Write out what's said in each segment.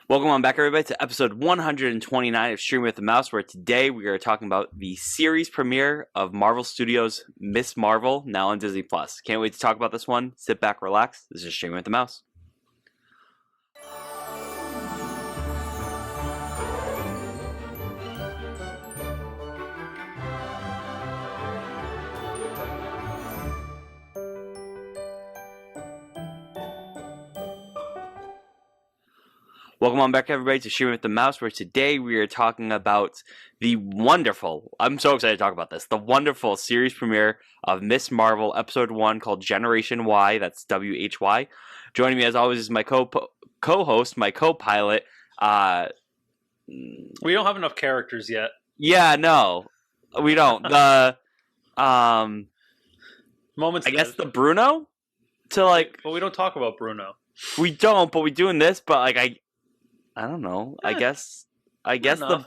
Welcome on back, everybody, to episode 129 of Streaming with the Mouse, where today we are talking about the series premiere of Marvel Studios' Miss Marvel, now on Disney+. Can't wait to talk about this one. Sit back, relax. This is Streaming with the Mouse. Welcome on back, everybody, to Streaming with the Mouse, where today we are talking about the wonderful, I'm so excited to talk about this, the wonderful series premiere of Miss Marvel Episode 1 called Generation Y, that's W-H-Y. Joining me, as always, is my co-host, my co-pilot. We don't have enough characters yet. Yeah, no, we don't. Moments. I guess the Bruno? But we don't talk about Bruno. We don't, but we doing this, but I don't know. I guess enough.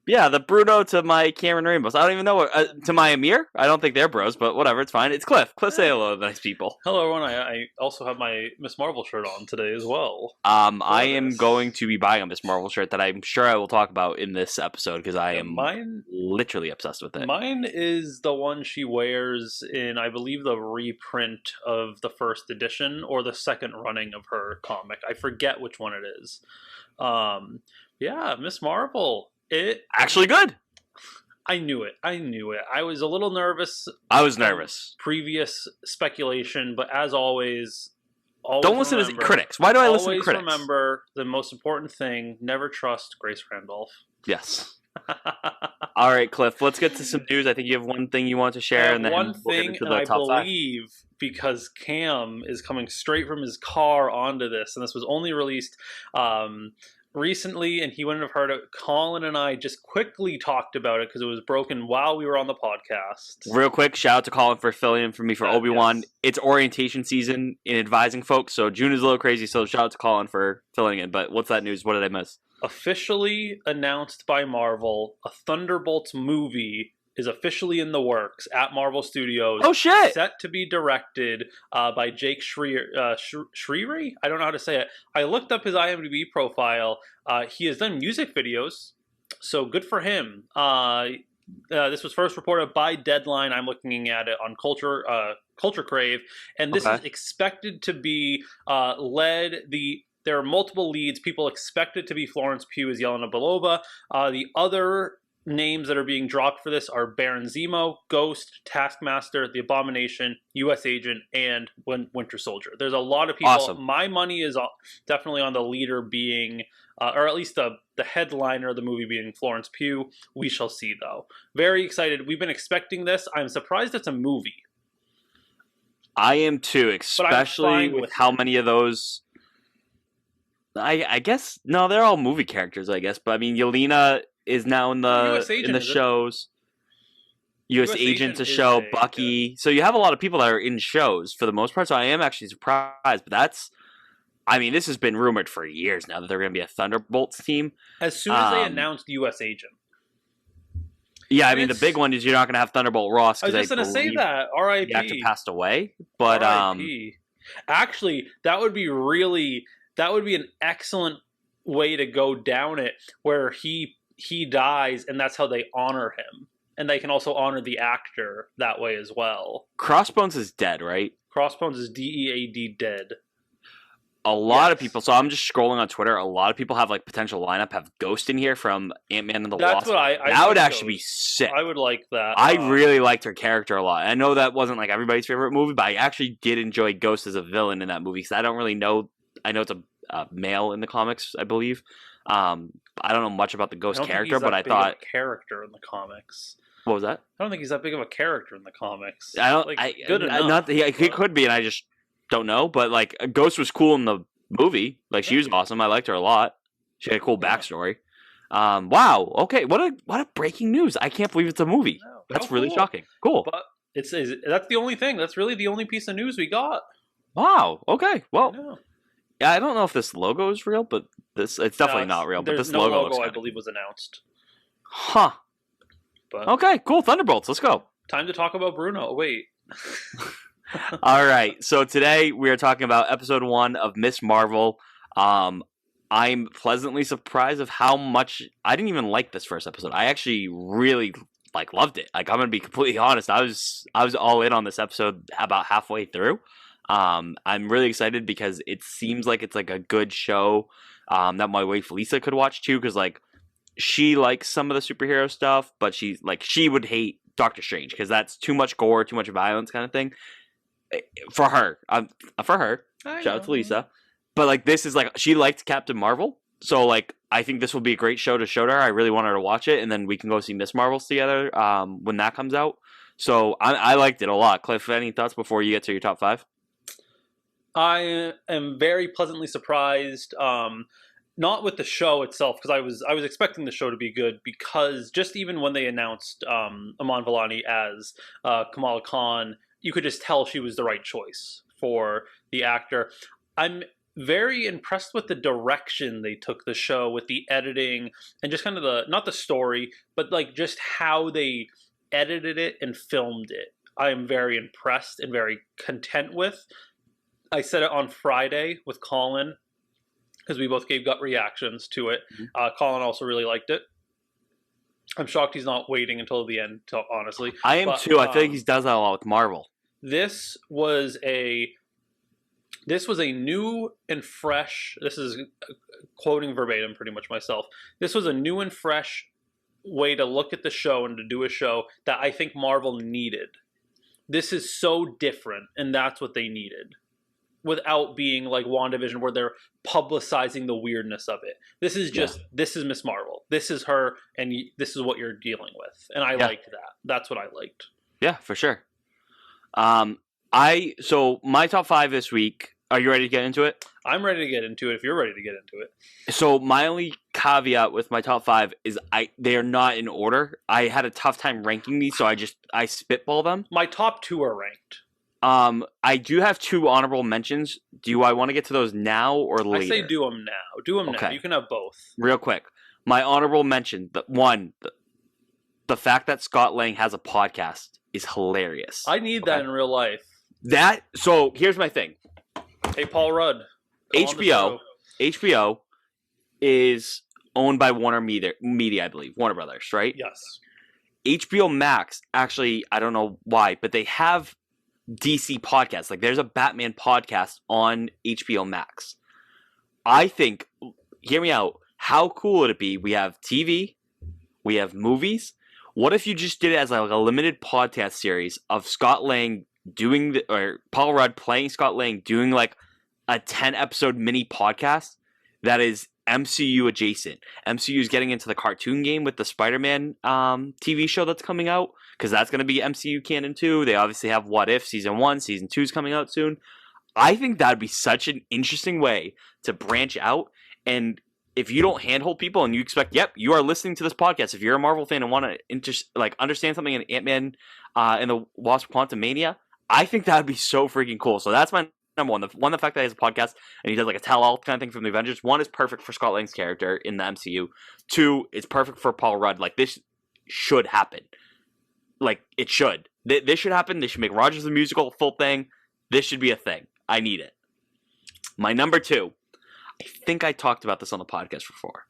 the Bruno to my Cameron Rainbows. I don't even know what to my Amir. I don't think they're bros, but whatever, it's fine. It's Cliff. Cliff, say hello to the nice people. Hello, everyone. I also have my Miss Marvel shirt on today as well. I am going to be buying a Miss Marvel shirt that I'm sure I will talk about in this episode because I am literally obsessed with it. Mine is the one she wears in, I believe, the reprint of the first edition or the second running of her comic. I forget which one it is. Yeah, Miss Marvel. It actually good. I knew it. I was a little nervous. I was nervous. Previous speculation, but as always don't listen to critics. Why do I listen to critics? Always remember the most important thing: never trust Grace Randolph. Yes. All right, Cliff. Let's get to some news. I think you have one thing you want to share, and then one thing, and I believe because Cam is coming straight from his car onto this, and this was only released recently, and he wouldn't have heard it. Colin and I just quickly talked about it because it was broken while we were on the podcast. Real quick, shout out to Colin for filling in for me for Obi-Wan. Yes. It's orientation season in advising folks, so June is a little crazy, so shout out to Colin for filling in. But what's that news? What did I miss? Officially announced by Marvel, a Thunderbolts movie is officially in the works at Marvel Studios. Oh, shit! Set to be directed by Jake Schreier. I don't know how to say it. I looked up his IMDb profile. He has done music videos, so good for him. This was first reported by Deadline. I'm looking at it on Culture Crave, and this is expected to be There are multiple leads. People expect it to be Florence Pugh as Yelena Belova. The other names that are being dropped for this are Baron Zemo, Ghost, Taskmaster, The Abomination, U.S. Agent, and Winter Soldier. There's a lot of people. Awesome. My money is definitely on the leader being, or at least the headliner of the movie being Florence Pugh. We shall see, though. Very excited. We've been expecting this. I'm surprised it's a movie. I am too, especially with how many of those... I guess no, they're all movie characters. I guess, but I mean, Yelena is now in the shows. U.S. Agent's a show. Bucky. So you have a lot of people that are in shows for the most part. So I am actually surprised. But this has been rumored for years now that they're going to be a Thunderbolts team. As soon as they announced U.S. Agent. Yeah, I mean, the big one is you're not going to have Thunderbolt Ross. I was just going to say that. R.I.P. He actually passed away. But R.I.P. Actually, that would be an excellent way to go down it, where he dies, and that's how they honor him. And they can also honor the actor that way as well. Crossbones is dead, right? Crossbones is D-E-A-D, dead. A lot of people, so I'm just scrolling on Twitter, a lot of people have potential lineup, have Ghost in here from Ant-Man and the Wasp. That's what I that would actually be sick. I would like that. I really liked her character a lot. I know that wasn't everybody's favorite movie, but I actually did enjoy Ghost as a villain in that movie, because I don't really know. I know it's a male in the comics, I believe. I don't know much about the Ghost character, but I thought character in the comics. What was that? I don't think he's that big of a character in the comics. I don't. Good enough. He could be, and I just don't know. But Ghost was cool in the movie. She was awesome. I liked her a lot. She had a cool backstory. Wow. Okay. What a breaking news! I can't believe it's a movie. No, that's really shocking. Cool. But that's the only thing. That's really the only piece of news we got. Wow. Okay. Well. Yeah, I don't know if this logo is real, but it's definitely not real. But this logo looks I believe was announced. Huh. But okay, cool. Thunderbolts. Let's go. Time to talk about Bruno. Oh, wait. All right. So today we are talking about episode 1 of Miss Marvel. I'm pleasantly surprised of how much I didn't even like this first episode. I actually really loved it. Like, I'm gonna be completely honest. I was all in on this episode about halfway through. I'm really excited because it seems like it's like a good show that my wife Lisa could watch too. Because like she likes some of the superhero stuff, but she would hate Doctor Strange because that's too much gore, too much violence, kind of thing. For her, shout out to Lisa. But like this is like she liked Captain Marvel, so like I think this will be a great show to show to her. I really want her to watch it, and then we can go see Miss Marvels together when that comes out. So I liked it a lot. Cliff, any thoughts before you get to your top 5? I am very pleasantly surprised. Not with the show itself, because I was expecting the show to be good, because just even when they announced Aman Vellani as Kamala Khan, you could just tell she was the right choice for the actor. I'm very impressed with the direction they took the show, with the editing and just kind of not the story, but like just how they edited it and filmed it. I am very impressed and very content with. I said it on Friday with Colin, because we both gave gut reactions to it. Colin also really liked it. I'm shocked he's not waiting until the end, honestly. I am too. I feel like he does that a lot with Marvel. This was a new and fresh, this is quoting verbatim pretty much myself, this was a new and fresh way to look at the show and to do a show that I think Marvel needed. This is so different, and that's what they needed, without being like WandaVision where they're publicizing the weirdness of it. This is just, this is Miss Marvel. This is her, and this is what you're dealing with. And I liked that. That's what I liked. Yeah, for sure. So my top 5 this week. Are you ready to get into it? I'm ready to get into it if you're ready to get into it. So my only caveat with my top 5 is they are not in order. I had a tough time ranking these, so I spitball them. My top 2 are ranked. I do have 2 honorable mentions. Do I want to get to those now or later? I say do them now. Do them now. You can have both. Real quick. My honorable mention, the fact that Scott Lang has a podcast is hilarious. I need that in real life. So here's my thing. Hey, Paul Rudd. HBO is owned by Warner Media, I believe. Warner Brothers, right? Yes. HBO Max, actually, I don't know why, but they have DC podcasts. Like, there's a Batman podcast on HBO Max. I think, hear me out, how cool would it be? We have TV, we have movies. What if you just did it as like a limited podcast series of Scott Lang or Paul Rudd playing Scott Lang doing like a 10-episode mini podcast that is MCU adjacent. MCU is getting into the cartoon game with the Spider-Man TV show that's coming out, because that's going to be MCU canon too. They obviously have What If Season 1, Season 2 is coming out soon. I think that would be such an interesting way to branch out. And if you don't handhold people and you expect, you are listening to this podcast, if you're a Marvel fan and want to understand something in Ant-Man and the Wasp: Quantumania, I think that would be so freaking cool. So that's my number one. The fact that he has a podcast and he does like a tell-all kind of thing from the Avengers. 1 is perfect for Scott Lang's character in the MCU. 2, it's perfect for Paul Rudd. Like, this should happen. Like, it should. This should happen. They should make Rogers the Musical a full thing. This should be a thing. I need it. My number 2. I think I talked about this on the podcast before.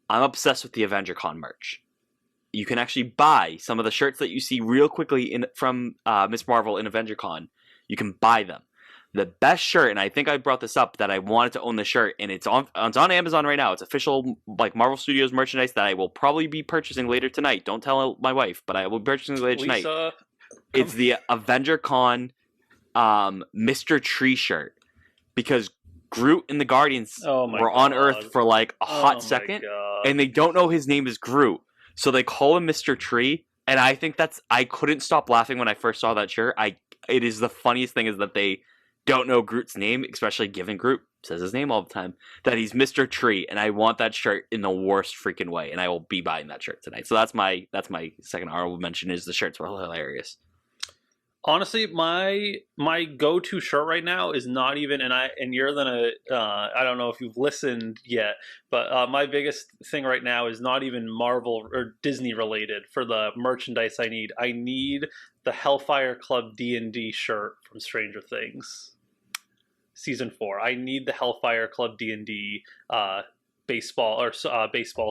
I'm obsessed with the AvengerCon merch. You can actually buy some of the shirts that you see real quickly from Miss Marvel in AvengerCon. You can buy them. The best shirt, and I think I brought this up, that I wanted to own the shirt, and it's on Amazon right now. It's official like Marvel Studios merchandise that I will probably be purchasing later tonight. Don't tell my wife, but I will be purchasing later tonight. It's the AvengerCon Mr. Tree shirt, because Groot and the Guardians were on Earth for like a hot second, and they don't know his name is Groot, so they call him Mr. Tree. And I think I couldn't stop laughing when I first saw that shirt. It is the funniest thing is that they don't know Groot's name, especially given Groot says his name all the time, that he's Mr. Tree, and I want that shirt in the worst freaking way, and I will be buying that shirt tonight. So that's my second honorable mention, is the shirts were hilarious. Honestly, my go-to shirt right now is not even, and you're gonna, I don't know if you've listened yet, but my biggest thing right now is not even Marvel or Disney related for the merchandise I need. I need the Hellfire Club D&D shirt from Stranger Things. season 4. I need the Hellfire Club D&D baseball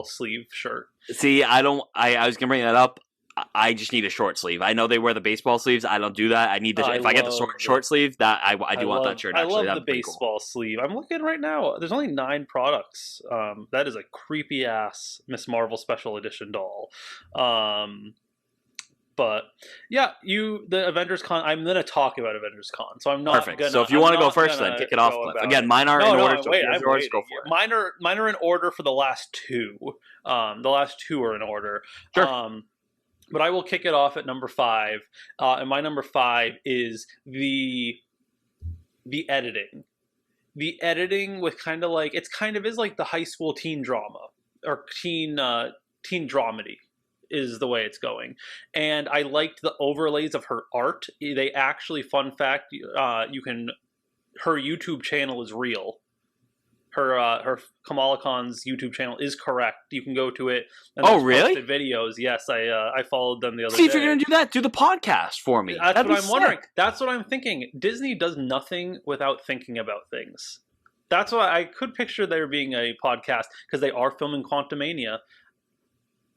sleeve shirt. See, I was gonna bring that up. I just need a short sleeve. I know they wear the baseball sleeves. I don't do that. I need the if I get the short sleeve, that I do want that shirt. Actually, I love the baseball sleeve. I'm looking right now. There's only 9 products. That is a creepy ass Miss Marvel special edition doll. But yeah, the Avengers Con. I'm going to talk about Avengers Con, so I'm not perfect. So if you want to go first, then kick it off, Cliff. Again, mine are in order. Yours, go for it. Mine are in order for the last 2. The last 2 are in order. Sure. But I will kick it off at number 5, and my number 5 is the editing. The editing with kind of is like the high school teen drama or teen dramedy is the way it's going. And I liked the overlays of her art. They actually, fun fact, her YouTube channel is real. Her Kamala Khan's YouTube channel is correct. You can go to it. And really? Videos. Yes, I followed them the other day. See if you're gonna do that. Do the podcast for me. That's what I'm wondering. That's what I'm thinking. Disney does nothing without thinking about things. That's why I could picture there being a podcast, because they are filming Quantumania.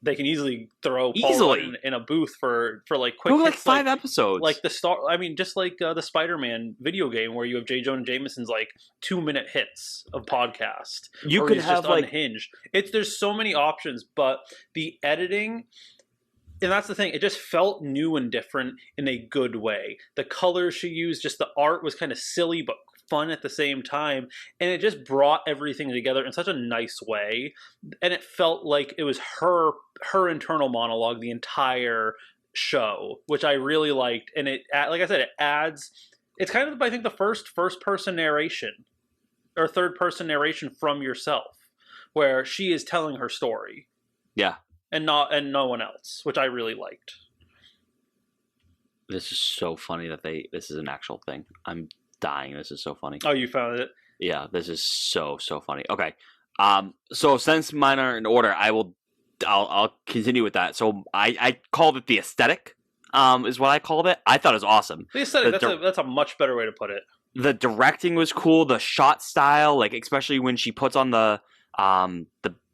They can easily throw Paul in a booth for like quick hits, like 5 episodes, like just like the Spider-Man video game where you have J. Jonah Jameson's like 2-minute hits of podcast. You could have just unhinged. There's so many options, but the editing, and that's the thing, it just felt new and different in a good way. The colors she used, just the art was kind of silly but fun at the same time, and it just brought everything together in such a nice way, and it felt like it was her internal monologue the entire show, which I really liked. And it, like I said, it adds, it's kind of, I think, the first person narration or third person narration from yourself, where she is telling her story, and no one else, which I really liked. This is so funny that this is an actual thing. I'm dying. This is so funny. Oh, you found it? Yeah, this is so funny. Okay. So since mine are in order, I'll continue with that. So I called it the aesthetic, is what I called it. I thought it was awesome. The aesthetic, that's a much better way to put it. The directing was cool. The shot style, like especially when she puts on the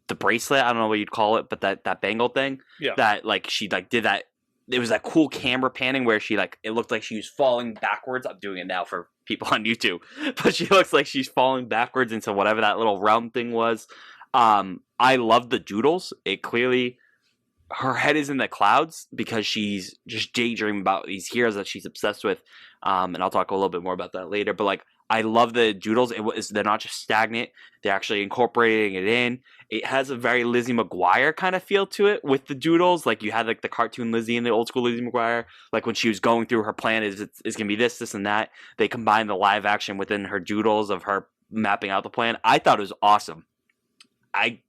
bracelet, I don't know what you'd call it, but that bangle thing. Yeah. That like she like did that. It was that cool camera panning where she it looked like she was falling backwards. I'm doing it now for people on YouTube, but she looks like she's falling backwards into whatever that little realm thing was. I love the doodles. It clearly, her head is in the clouds because she's just daydreaming about these heroes that she's obsessed with. And I'll talk a little bit more about that later, but I love the doodles. They're not just stagnant. They're actually incorporating it in. It has a very Lizzie McGuire kind of feel to it with the doodles. Like you had the cartoon Lizzie and the old school Lizzie McGuire. Like when she was going through her plan is going to be this and that. They combined the live action within her doodles of her mapping out the plan. I thought it was awesome. I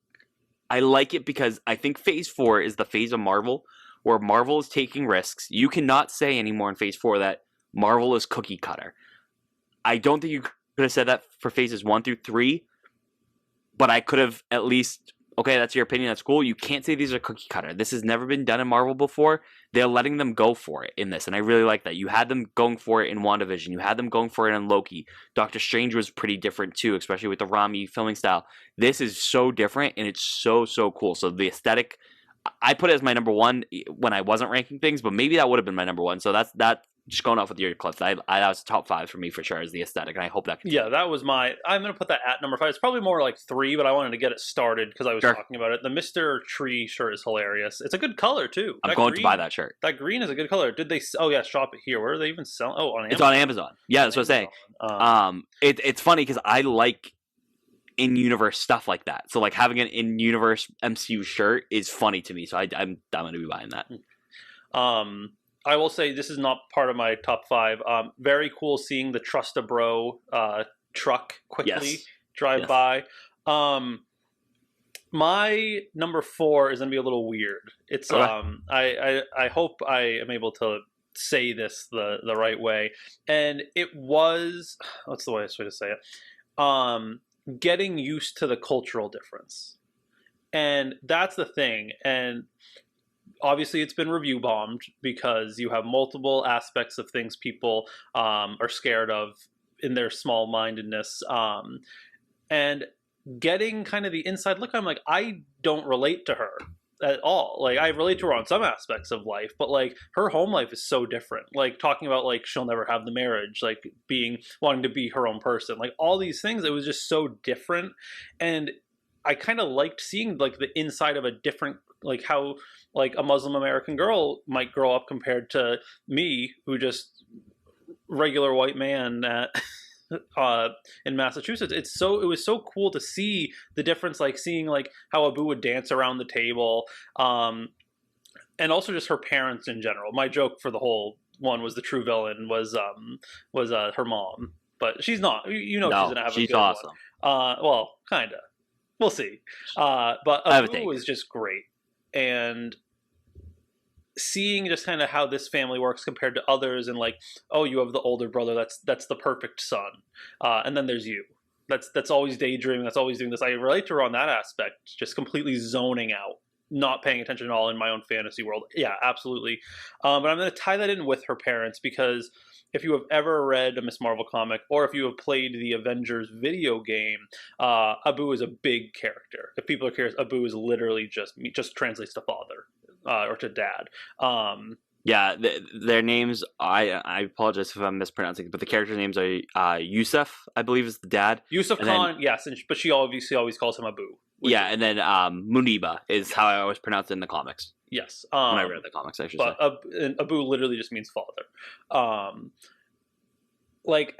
like it because I think Phase 4 is the phase of Marvel where Marvel is taking risks. You cannot say anymore in Phase 4 that Marvel is cookie cutter. I don't think you could have said that for phases 1 through 3, but I could have at least, okay, that's your opinion, that's cool. You can't say these are cookie cutter. This has never been done in Marvel before. They're letting them go for it in this, and I really like that. You had them going for it in WandaVision. You had them going for it in Loki. Doctor Strange was pretty different too, especially with the Rami filming style. This is so different, and it's so cool. So the aesthetic, I put it as my number 1 when I wasn't ranking things, but maybe that would have been my number 1. So that's just going off with your clips. That was top 5 for me for sure, is the aesthetic, and I hope that continues. Yeah, that was I'm going to put that at number 5. It's probably more like 3, but I wanted to get it started because I was talking about it. The Mr. Tree shirt is hilarious. It's a good color too. I'm going to buy that shirt. That green is a good color. Did they? Oh yeah, shop it here. Where are they even selling? Oh, on Amazon. It's on Amazon. Yeah, that's what I'm saying. It's funny because I like in-universe stuff like that. So having an in-universe MCU shirt is funny to me. So I'm going to be buying that. I will say this is not part of my top 5. Very cool seeing the Trust a Bro truck quickly drive by. My number 4 is going to be a little weird. It's I hope I am able to say this the right way. And it was, what's the way to say it? Getting used to the cultural difference. And that's the thing. And obviously it's been review bombed because you have multiple aspects of things people are scared of in their small-mindedness, and getting kind of the inside look. I'm like, I don't relate to her at all. Like, I relate to her on some aspects of life, but like her home life is so different. Like, talking about like she'll never have the marriage, like wanting to be her own person, like all these things, it was just so different. And I kind of liked seeing like the inside of a different, like how like a Muslim American girl might grow up compared to me, who just regular white man at in Massachusetts. It was so cool to see the difference, like seeing like how Abu would dance around the table, and also just her parents in general. My joke for the whole one was the true villain was her mom, but she's not. You know, no, she's gonna have a good awesome one. Well, kind of. We'll see. But Abu was just great, and seeing just kind of how this family works compared to others, and like, oh, you have the older brother, that's the perfect son, and then there's you, that's always daydreaming, that's always doing this. I relate to her on that aspect, just completely zoning out, not paying attention at all in my own fantasy world. Yeah, absolutely. But I'm going to tie that in with her parents, because if you have ever read a Miss Marvel comic, or if you have played the Avengers video game, Abu is a big character. If people are curious, Abu is literally just translates to father, or to dad. Yeah, their names, I apologize if I'm mispronouncing, but the characters' names are Yusuf, I believe is the dad. Yusuf Khan, yes, but she obviously always calls him Abu. Yeah, and then Muniba is how I always pronounce it in the comics. Yes. When I read the comics, I should say. But Abu literally just means father. Like,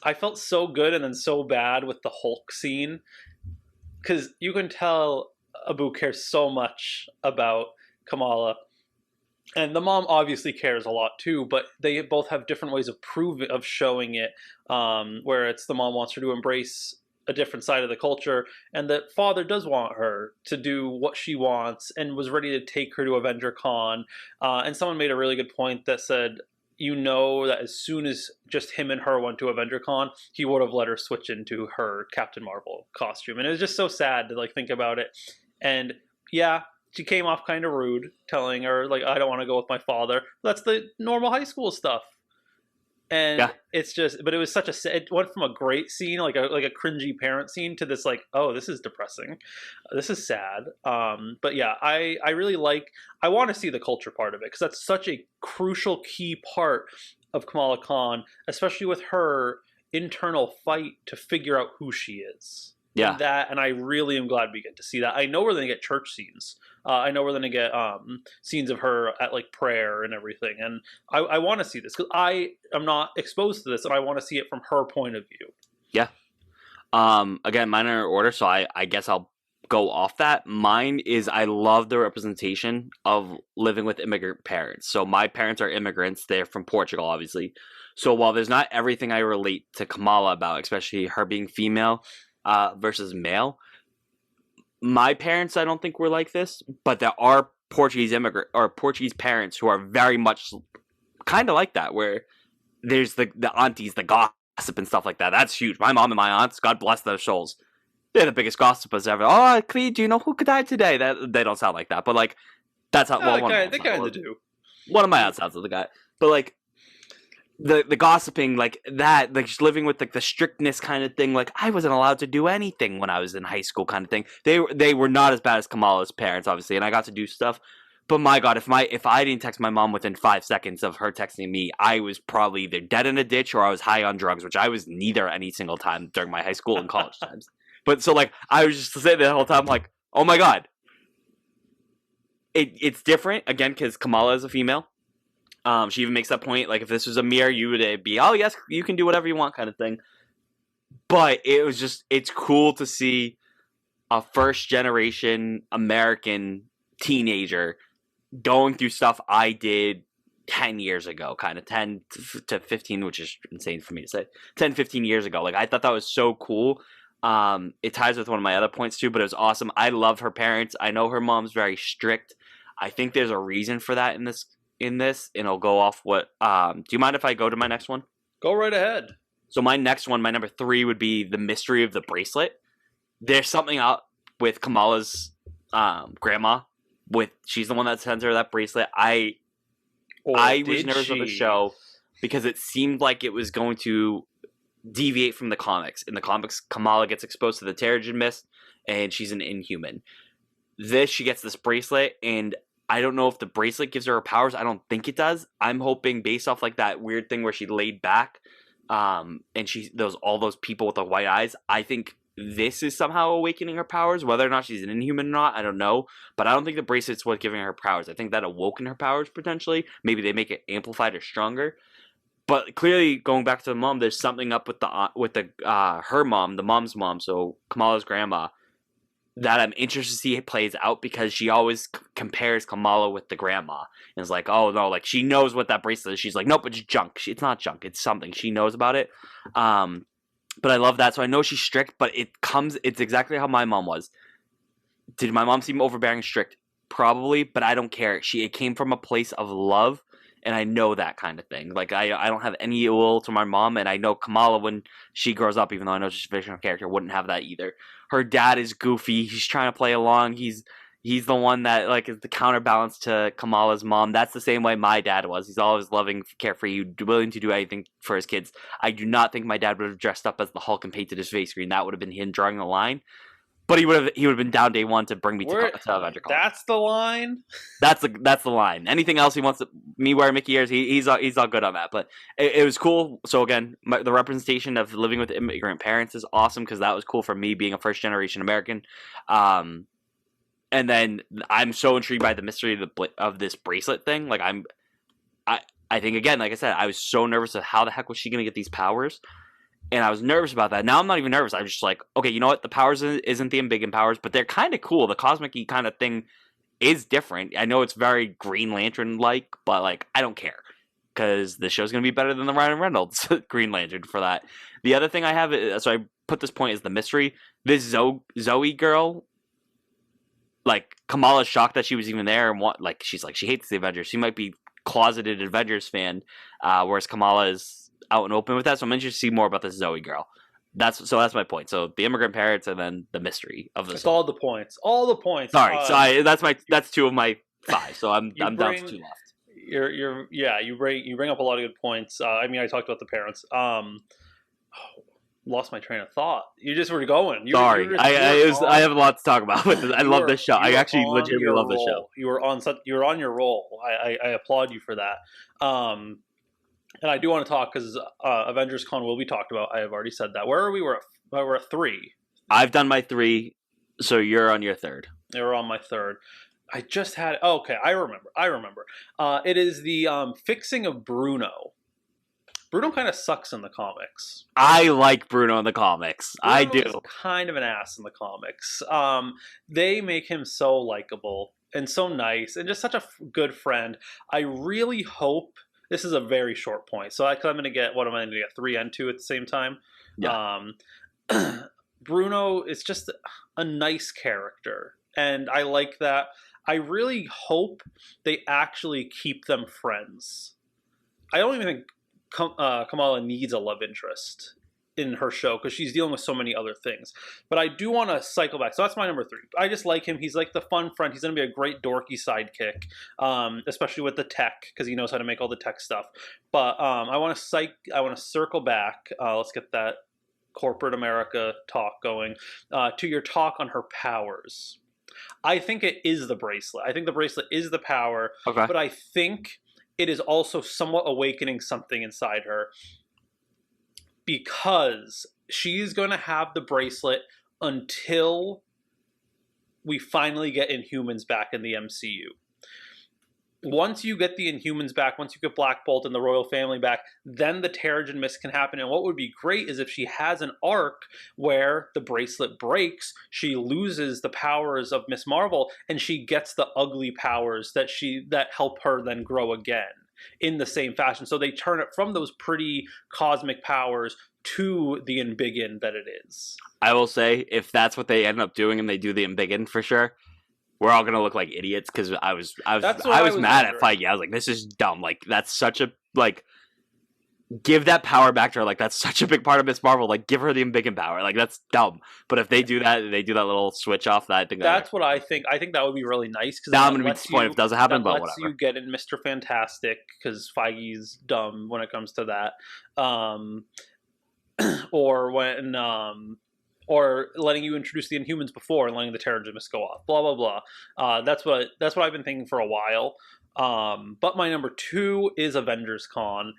I felt so good and then so bad with the Hulk scene, because you can tell Abu cares so much about Kamala, and the mom obviously cares a lot too, but they both have different ways of showing it, where it's the mom wants her to embrace a different side of the culture, and that father does want her to do what she wants and was ready to take her to Avenger Con. And someone made a really good point that said, you know, that as soon as just him and her went to Avenger Con, he would have let her switch into her Captain Marvel costume. And it was just so sad to like think about it. And yeah, she came off kind of rude, telling her like, I don't want to go with my father. That's the normal high school stuff. And yeah, it's just, but it was it went from a great scene, like a cringy parent scene, to this like, oh, this is depressing, this is sad. But yeah, I really I want to see the culture part of it, because that's such a crucial key part of Kamala Khan, especially with her internal fight to figure out who she is. Yeah, and I really am glad we get to see that. I know we're going to get church scenes. I know we're going to get scenes of her at like prayer and everything, and I want to see this, because I am not exposed to this, and I want to see it from her point of view. Yeah. Again, mine are in order, so I guess I'll go off that. Mine is, I love the representation of living with immigrant parents. So my parents are immigrants. They're from Portugal, obviously. So while there's not everything I relate to Kamala about, especially her being female versus male, my parents, I don't think were like this, but there are Portuguese parents who are very much kind of like that, where there's the aunties, the gossip and stuff like that. That's huge. My mom and my aunts, God bless their souls, they're the biggest gossipers ever. Oh, Creed, do you know who died today? That they don't sound like that, but like that's how. They kind of do. One of my aunts sounds like the guy, but like the gossiping, like that, like just living with like the strictness kind of thing. Like I wasn't allowed to do anything when I was in high school, kind of thing. They were not as bad as Kamala's parents, obviously, and I got to do stuff. But my God, if I didn't text my mom within 5 seconds of her texting me, I was probably either dead in a ditch or I was high on drugs, which I was neither any single time during my high school and college times. But so like I was just sitting there the whole time, like, oh my God, it's different again because Kamala is a female. She even makes that point, like if this was a mirror, you would be, oh yes, you can do whatever you want, kind of thing. But it's cool to see a first generation American teenager going through stuff I did 10 years ago, kind of 10 to 15, which is insane for me to say, 10, 15 years ago. Like I thought that was so cool. It ties with one of my other points too, but it was awesome. I love her parents. I know her mom's very strict. I think there's a reason for that in this, and I'll go off what, do you mind if I go to my next one? Go right ahead. So my next one, my number 3 would be the mystery of the bracelet. There's something out with Kamala's grandma. She's the one that sends her that bracelet. I was nervous of the show. because it seemed like it was going to deviate from the comics. In the comics, Kamala gets exposed to the Terrigen Mist, and she's an Inhuman. She gets this bracelet, and I don't know if the bracelet gives her powers. I don't think it does. I'm hoping based off like that weird thing where she laid back, and all those people with the white eyes. I think this is somehow awakening her powers. Whether or not she's an Inhuman or not, I don't know. But I don't think the bracelet's what's giving her powers. I think that awoken her powers potentially. Maybe they make it amplified or stronger. But clearly, going back to the mom, there's something up with her mom, the mom's mom, so Kamala's grandma, that I'm interested to see it plays out, because she always compares Kamala with the grandma. And it's like, oh no, like she knows what that bracelet is. She's like, nope, it's junk. It's not junk. It's something. She knows about it. But I love that. So I know she's strict, but it's exactly how my mom was. Did my mom seem overbearing and strict? Probably, but I don't care. It came from a place of love. And I know that kind of thing. Like, I don't have any ill to my mom, and I know Kamala, when she grows up, even though I know she's a fictional character, wouldn't have that either. Her dad is goofy. He's trying to play along. He's the one that, like, is the counterbalance to Kamala's mom. That's the same way my dad was. He's always loving, carefree, willing to do anything for his kids. I do not think my dad would have dressed up as the Hulk and painted his face green. That would have been him drawing the line. But he would have been down day one to bring me to Avenger Con. That's the line? That's the line. Anything else he wants me wearing Mickey ears, he's all good on that. But it was cool. So again, the representation of living with immigrant parents is awesome, because that was cool for me being a first generation American. And then I'm so intrigued by the mystery of this bracelet thing. Like I think, again, like I said, I was so nervous of how the heck was she going to get these powers. And I was nervous about that. Now I'm not even nervous. I'm just like, okay, you know what? The powers isn't the embiggen powers, but they're kind of cool. The cosmic-y kind of thing is different. I know it's very Green Lantern-like, but like I don't care, because the show's going to be better than the Ryan Reynolds Green Lantern for that. The other thing I have, so I put this point, is the mystery. This Zoe girl, like Kamala's shocked that she was even there, and she's like, she hates the Avengers. She might be closeted Avengers fan, whereas Kamala is out and open with that. So I'm interested to see more about this Zoe girl. That's my point. So the immigrant parents, and then the mystery of this. It's all the points. All the points. Sorry, that's 2 of my 5. So I'm down to 2 left. You bring up a lot of good points. I mean, I talked about the parents. Lost my train of thought. You just were going. I have a lot to talk about with this. I love this show. I actually legitimately love this show. You were on your roll. I applaud you for that. And I do want to talk, because Avengers Con will be talked about. I have already said that. Where are we? We're at 3. I've done my 3, so you're on your 3rd. You're on my 3rd. I just had. Oh, okay, I remember. It is the fixing of Bruno. Bruno kind of sucks in the comics. I like Bruno in the comics. Bruno I do. Is kind of an ass in the comics. They make him so likable and so nice and just such a good friend. I really hope. This is a very short point. So I'm going to get, 3 and 2 at the same time? Yeah. Bruno is just a nice character. And I like that. I really hope they actually keep them friends. I don't even think Kamala needs a love interest in her show, because she's dealing with so many other things. But I do want to cycle back. So that's my number 3. I just like him. He's like the fun friend. He's going to be a great dorky sidekick, especially with the tech, because he knows how to make all the tech stuff. But I want to circle back. Let's get that corporate America talk going, to your talk on her powers. I think it is the bracelet. I think the bracelet is the power. Okay. But I think it is also somewhat awakening something inside her, because she's going to have the bracelet until we finally get Inhumans back in the MCU. Once you get the Inhumans back, once you get Black Bolt and the royal family back, then the Terrigen Mist can happen. And what would be great is if she has an arc where the bracelet breaks, she loses the powers of Miss Marvel, and she gets the ugly powers that help her then grow again in the same fashion. So they turn it from those pretty cosmic powers to the embiggen that it is. I will say, if that's what they end up doing and they do the embiggen for sure, we're all gonna look like idiots, because I was mad at Feige. I was like, this is dumb. Like, that's such a, like, give that power back to her. Like, that's such a big part of Miss Marvel. Like, give her the embiggen power. Like, that's dumb. But if they do that little switch off, that I think that's what I think. I think that would be really nice. Now I'm going to be disappointed if it doesn't happen, but whatever. That lets you get in Mr. Fantastic, because Feige's dumb when it comes to that. Or when... or letting you introduce the Inhumans before and letting the Terrigens go off. Blah, blah, blah. That's what I've been thinking for a while. But my number 2 is Avengers Con.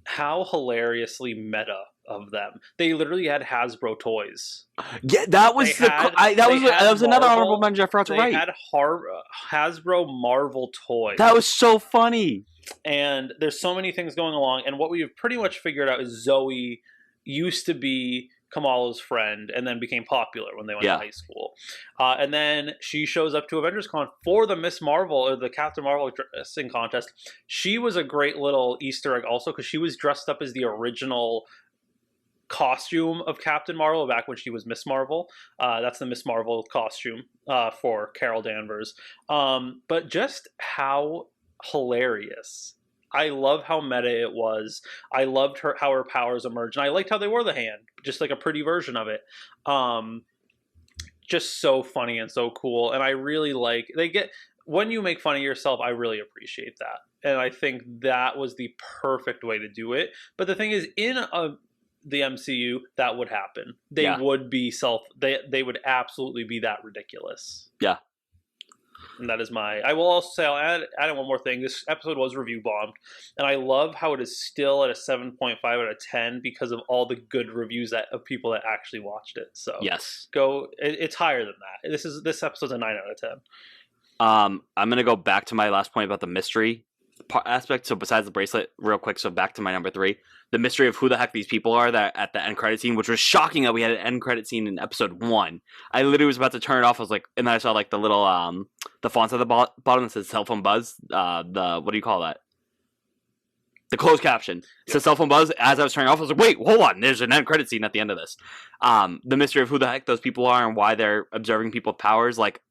How hilariously meta of them. They literally had Hasbro toys. Yeah, that was that was another honorable mention I forgot to write. They had Hasbro Marvel toys. That was so funny. And there's so many things going along. And what we've pretty much figured out is Zoe used to be Kamala's friend and then became popular when they went to high school. And then she shows up to Avengers Con for the Miss Marvel or the Captain Marvel dressing contest. She was a great little Easter egg also, because she was dressed up as the original costume of Captain Marvel back when she was Miss Marvel. That's the Miss Marvel costume for Carol Danvers. But just how hilarious. I love how meta it was. I loved how her powers emerged, and I liked how they wore the hand, just like a pretty version of it. Just so funny and so cool, and I really like when you make fun of yourself. I really appreciate that, and I think that was the perfect way to do it. But the thing is, in the MCU, that would happen. They would be they would absolutely be that ridiculous. Yeah. And that is I will also say, I'll add in one more thing. This episode was review bombed, and I love how it is still at a 7.5 out of 10 because of all the good reviews of people that actually watched it. So yes, it's higher than that. This episode's a 9 out of 10. I'm gonna go back to my last point about the mystery aspect. So besides the bracelet, real quick. So back to my number 3, the mystery of who the heck these people are that at the end credit scene, which was shocking that we had an end credit scene in episode 1. I literally was about to turn it off. I was like, and then I saw like the little the fonts at the bottom that says cell phone buzz. The what do you call that? The closed caption. It says cell phone buzz. As I was turning off, I was like, wait, hold on. There's an end credit scene at the end of this. The mystery of who the heck those people are and why they're observing people with powers. Like,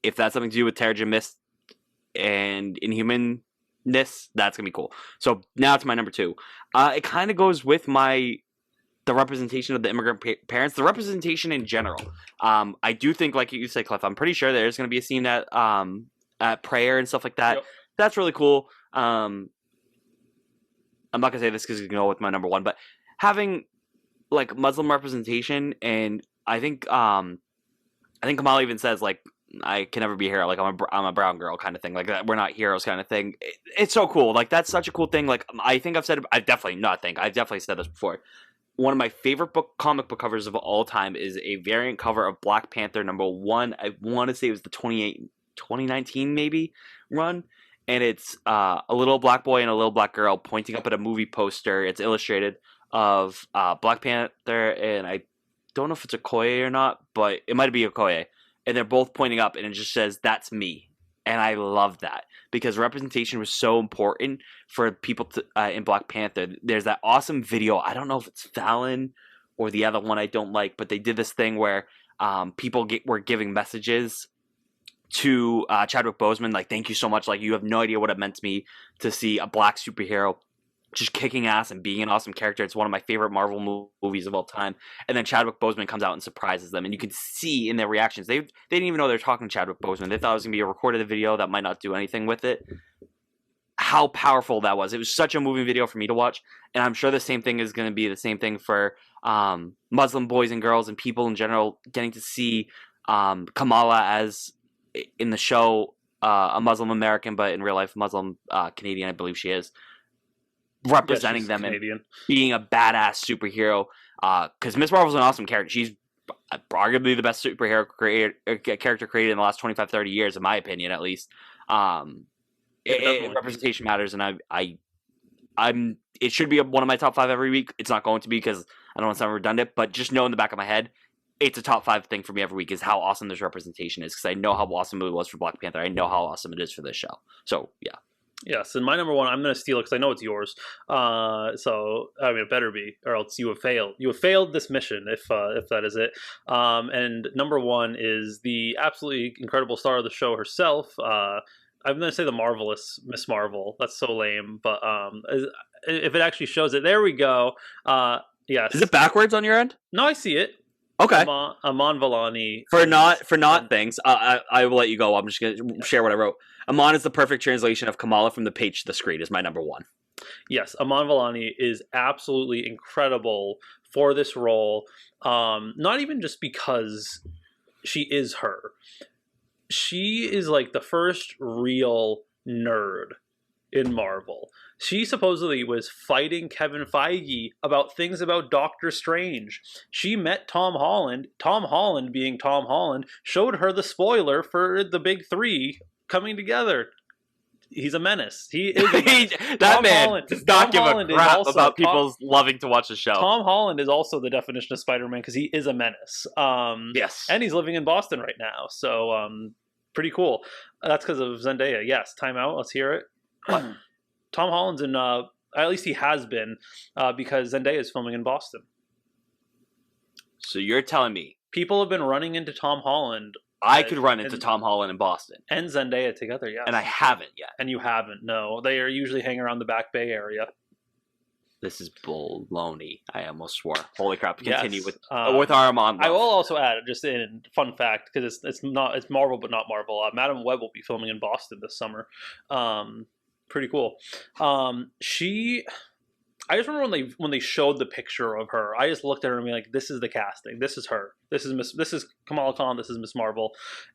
if that's something to do with Terrigen Mist and Inhumanness, that's gonna be cool. So now to my number 2. It kind of goes with the representation of the immigrant parents, the representation in general. I do think, like you say, Cliff, I'm pretty sure there's gonna be a scene at prayer and stuff like that. Yep. That's really cool. I'm not gonna say this because you go with my number 1, but having like Muslim representation, and I think Kamala even says like, I can never be a hero. Like, I'm a brown girl kind of thing. Like, we're not heroes kind of thing. It's so cool. Like, that's such a cool thing. Like, I've definitely said this before. One of my favorite comic book covers of all time is a variant cover of Black Panther #1. I want to say it was the 2019 maybe run. And it's a little black boy and a little black girl pointing up at a movie poster. It's illustrated of Black Panther, and I don't know if it's Okoye or not, but it might be Okoye. And they're both pointing up, and it just says, "That's me." And I love that because representation was so important for people in Black Panther. There's that awesome video. I don't know if it's Fallon or the other one I don't like, but they did this thing where people were giving messages to Chadwick Boseman, like, thank you so much. Like, you have no idea what it meant to me to see a black superhero just kicking ass and being an awesome character. It's one of my favorite Marvel movies of all time. And then Chadwick Boseman comes out and surprises them. And you can see in their reactions, they didn't even know they were talking to Chadwick Boseman. They thought it was going to be a recorded video that might not do anything with it. How powerful that was. It was such a moving video for me to watch. And I'm sure the same thing is going to be the same thing for Muslim boys and girls and people in general, getting to see Kamala as, in the show, a Muslim American, but in real life, Muslim Canadian, I believe she is. Representing them Canadian. And being a badass superhero, because Miss Marvel's an awesome character. She's arguably the best superhero character created in the last 25-30 years, in my opinion, at least. Representation matters, and I'm. It should be one of my top 5 every week. It's not going to be because I don't want to sound redundant, but just know in the back of my head, it's a top 5 thing for me every week is how awesome this representation is, because I know how awesome it was for Black Panther. I know how awesome it is for this show. So yeah. Yes, and my number 1, I'm going to steal it because I know it's yours. So I mean, it better be, or else you have failed. You have failed this mission, if that is it. And number 1 is the absolutely incredible star of the show herself, I'm gonna say the marvelous Miss Marvel. That's so lame, but if it actually shows it, there we go. Yes. Is it backwards on your end? No, I see it. Okay. Amon Vellani. For not things, I will let you go. I'm just gonna share what I wrote. Amon is the perfect translation of Kamala from the page to the screen. Is my number one. Yes, Amon Vellani is absolutely incredible for this role. Not even just because she is her. She is like the first real nerd in Marvel. She supposedly was fighting Kevin Feige about things about Doctor Strange. She met Tom Holland. Tom Holland, being Tom Holland, showed her the spoiler for the big three coming together. He's a menace. He is a menace. That man does not give a crap about people loving to watch the show. Tom Holland is also the definition of Spider-Man because he is a menace. Yes. And he's living in Boston right now. So pretty cool. That's because of Zendaya. Yes, time out. Let's hear it. Tom Holland's in, at least he has been, because Zendaya is filming in Boston. So you're telling me people have been running into Tom Holland. I could run into Tom Holland in Boston. And Zendaya together, yes. And I haven't yet. And you haven't, no. They are usually hanging around the Back Bay area. This is baloney. I almost swore. Holy crap. Continue yes. with our Amon. I will also add, just in fun fact, because it's Marvel but not Marvel, Madam Web will be filming in Boston this summer. Pretty cool. I just remember when they showed the picture of her, I just looked at her and be like, this is the casting. This is her. This is Kamala Khan. This is Miss Marvel.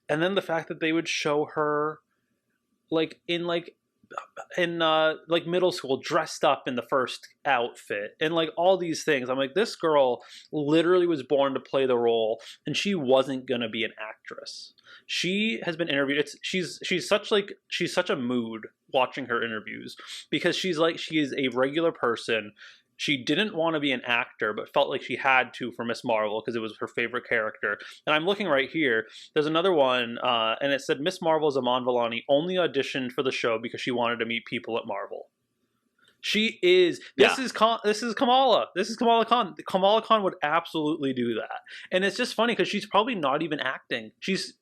And then the fact that they would show her in middle school dressed up in the first outfit and like all these things. I'm like, this girl literally was born to play the role and she wasn't going to be an actress. She has been interviewed. She's such a mood watching her interviews because she is a regular person. She didn't want to be an actor, but felt like she had to for Miss Marvel because it was her favorite character. And I'm looking right here. There's another one, and it said Miss Marvel's Amon Vellani only auditioned for the show because she wanted to meet people at Marvel. She is. This is Kamala. This is Kamala Khan. Kamala Khan would absolutely do that. And it's just funny because she's probably not even acting. She's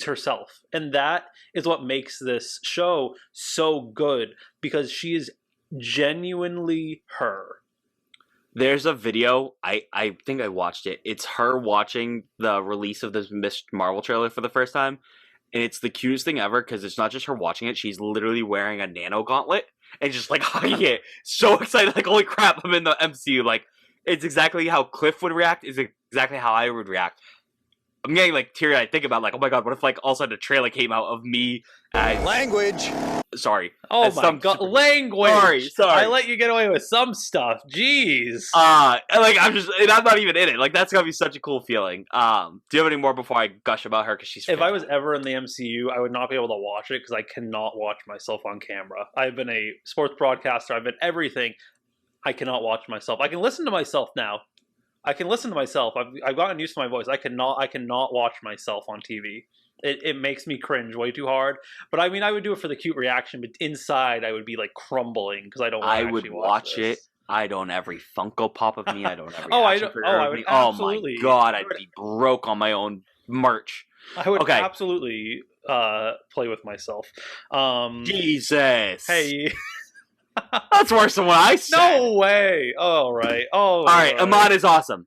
herself. And that is what makes this show so good because she is genuinely her. There's a video, I think I watched it. It's her watching the release of this Miss Marvel trailer for the first time. And it's the cutest thing ever because it's not just her watching it. She's literally wearing a nano gauntlet and just like hugging it. So excited, like, holy crap, I'm in the MCU. Like, it's exactly how Cliff would react. It's exactly how I would react. I'm getting like teary-eyed thinking about like, oh my god, what if like all of a sudden a trailer came out of me as language. Sorry. Oh my god, language. Sorry. I let you get away with some stuff. Jeez. Like I'm not even in it. Like that's gonna be such a cool feeling. Do you have any more before I gush about her? Because she's. If I was ever in the MCU, I would not be able to watch it because I cannot watch myself on camera. I've been a sports broadcaster. I've been everything. I cannot watch myself. I can listen to myself now. I've gotten used to my voice. I cannot watch myself on TV. It makes me cringe way too hard. But I mean, I would do it for the cute reaction, but inside I would be like crumbling because I don't want to actually watch it. I'd own every Funko Pop of me. I'd own every action figure of me. Oh my god, I'd be broke on my own merch. I would absolutely play with myself. Jesus. Hey. That's worse than what I said. No way. All right. All right. Amon is awesome.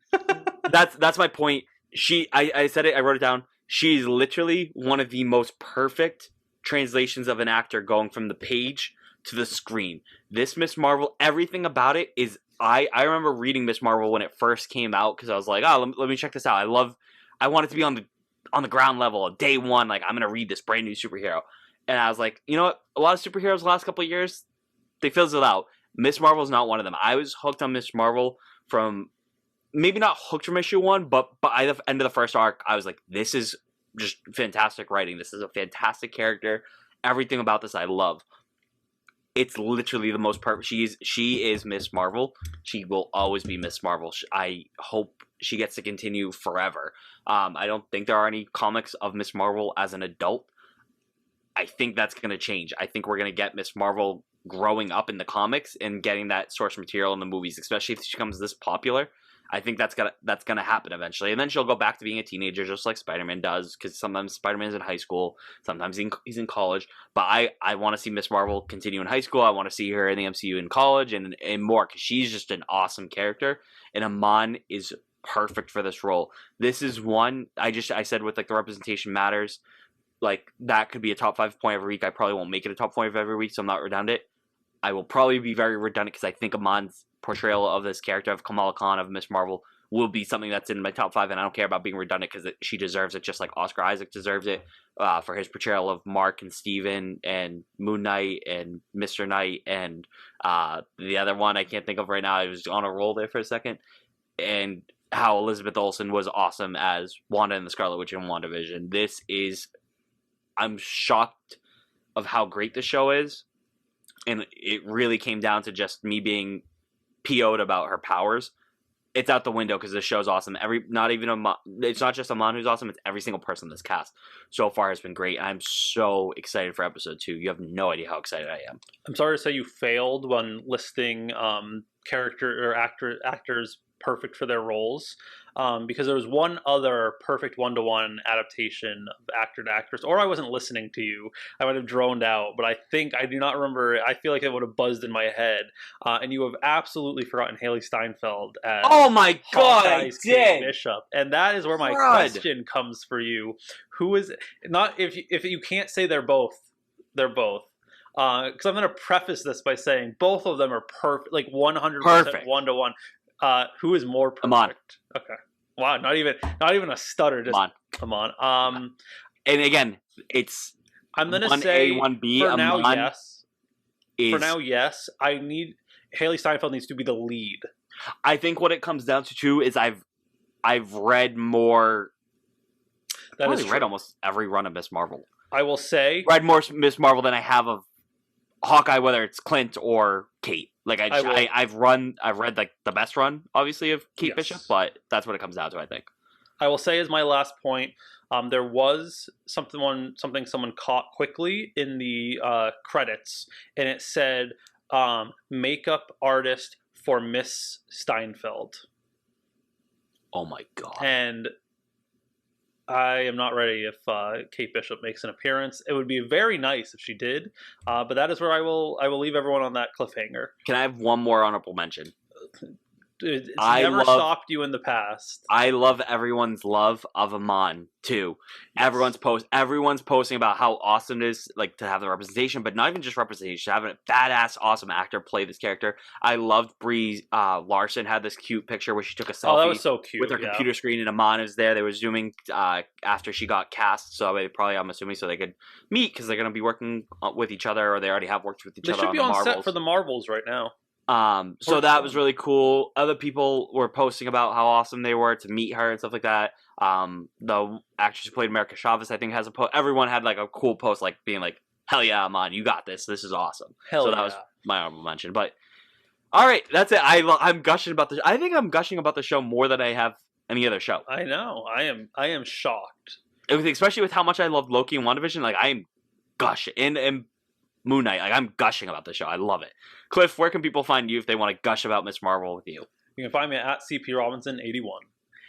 That's my point. I said it. I wrote it down. She's literally one of the most perfect translations of an actor going from the page to the screen. This Miss Marvel, everything about it is. I remember reading Miss Marvel when it first came out because I was like, oh, let me check this out. I want it to be on the ground level, day one. Like I'm gonna read this brand new superhero, and I was like, you know what? A lot of superheroes the last couple of years. They fizzled out. Miss Marvel's not one of them. I was hooked on Miss Marvel from, maybe not hooked from issue 1, but by the end of the first arc, I was like, this is just fantastic writing. This is a fantastic character. Everything about this I love. It's literally the most perfect. She is Miss Marvel. She will always be Miss Marvel. I hope she gets to continue forever. I don't think there are any comics of Miss Marvel as an adult. I think that's going to change. I think we're going to get Miss Marvel growing up in the comics and getting that source material in the movies, especially if she becomes this popular. I think that's gonna happen eventually, and then she'll go back to being a teenager, just like Spider-Man does. Because sometimes Spider-Man's in high school, sometimes he's in college. But I want to see Miss Marvel continue in high school. I want to see her in the MCU in college and more, because she's just an awesome character, and Iman is perfect for this role. This is one I said with like the representation matters. Like that could be a top 5 point every week. I probably won't make it a top 5 every week, so I'm not redundant. I will probably be very redundant because I think Amon's portrayal of this character of Kamala Khan of Miss Marvel will be something that's in my top 5, and I don't care about being redundant because she deserves it, just like Oscar Isaac deserves it for his portrayal of Mark and Steven and Moon Knight and Mr. Knight and the other one I can't think of right now. I was on a roll there for a second. And how Elizabeth Olsen was awesome as Wanda and the Scarlet Witch in WandaVision. I'm shocked of how great the show is. And it really came down to just me being PO'd about her powers. It's out the window because this show's awesome. It's not just Iman who's awesome. It's every single person in this cast so far has been great. I'm so excited for episode 2. You have no idea how excited I am. I'm sorry to say you failed when listing character or actors perfect for their roles, because there was one other perfect one-to-one adaptation of actor to actress, or I wasn't listening to you. I would have droned out, but I do not remember. I feel like it would have buzzed in my head, and you have absolutely forgotten Haley Steinfeld as oh my god, I did. Kate Bishop, and that is where my question comes for you. Who is not if you can't say they're both. Because I'm going to preface this by saying both of them are perfect, like 100% one-to-one. Who is more perfect? Iman. Okay. Wow. Not even a stutter. Just Iman. And again, I'm gonna say 1B. For now, yes. For now, yes. Haley Steinfeld needs to be the lead. I think what it comes down to too is I've read more. I've read almost every run of Miss Marvel. I will say read more Miss Marvel than I have of Hawkeye, whether it's Clint or Kate. Like I've read like the best run, obviously, of Kate Bishop, but that's what it comes down to, I think. I will say as my last point, there was something someone caught quickly in the credits, and it said makeup artist for Miss Steinfeld. Oh my god! And I am not ready if Kate Bishop makes an appearance. It would be very nice if she did, but that is where I will leave everyone on that cliffhanger. Can I have one more honorable mention? It's never stopped you in the past. I love everyone's love of Iman too. Yes. Everyone's posting about how awesome it is, like, to have the representation, but not even just representation, having a badass, awesome actor play this character. I loved Brie Larson had this cute picture where she took a selfie. Oh, that was so cute. With her computer screen, and Iman is there. They were zooming after she got cast, so I'm assuming so they could meet because they're going to be working with each other, or they already have worked with each other. They should be on set for the Marvels right now. So that was really cool. Other people were posting about how awesome they were to meet her and stuff like that. The actress who played America Chavez, I think, has a post. Everyone had like a cool post, like being like, "Hell yeah, Iman, you got this. This is awesome." So that was my honorable mention. But all right, that's it. I'm gushing about the. I think I'm gushing about the show more than I have any other show. I know. I am shocked. Especially with how much I love Loki and WandaVision. Like, I'm gushing and Moon Knight. Like, I'm gushing about the show. I love it. Cliff, where can people find you if they want to gush about Miss Marvel with you? You can find me at CP Robinson 81.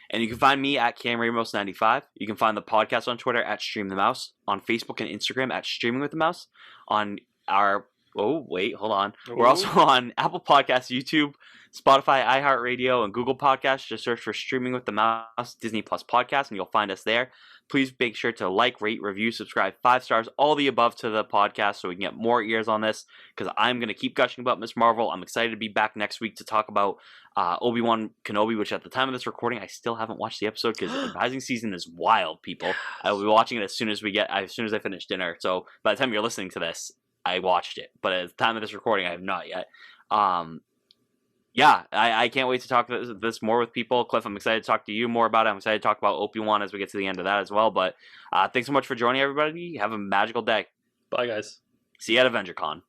And you can find me at Cam Ramos 95. You can find the podcast on Twitter at Stream the Mouse, on Facebook and Instagram at Streaming with the Mouse, on our we're also on Apple Podcasts, YouTube, Spotify, iHeartRadio, and Google Podcasts. Just search for Streaming with the Mouse, Disney Plus Podcast, and you'll find us there. Please make sure to like, rate, review, subscribe, 5 stars, all the above to the podcast so we can get more ears on this, because I'm going to keep gushing about Miss Marvel. I'm excited to be back next week to talk about Obi-Wan Kenobi, which at the time of this recording, I still haven't watched the episode because advising season is wild, people. I will be watching it as soon as I finish dinner. So by the time you're listening to this, I watched it. But at the time of this recording, I have not yet. I can't wait to talk this more with people. Cliff, I'm excited to talk to you more about it. I'm excited to talk about Obi-Wan as we get to the end of that as well. But thanks so much for joining, everybody. Have a magical day. Bye, guys. See you at AvengerCon.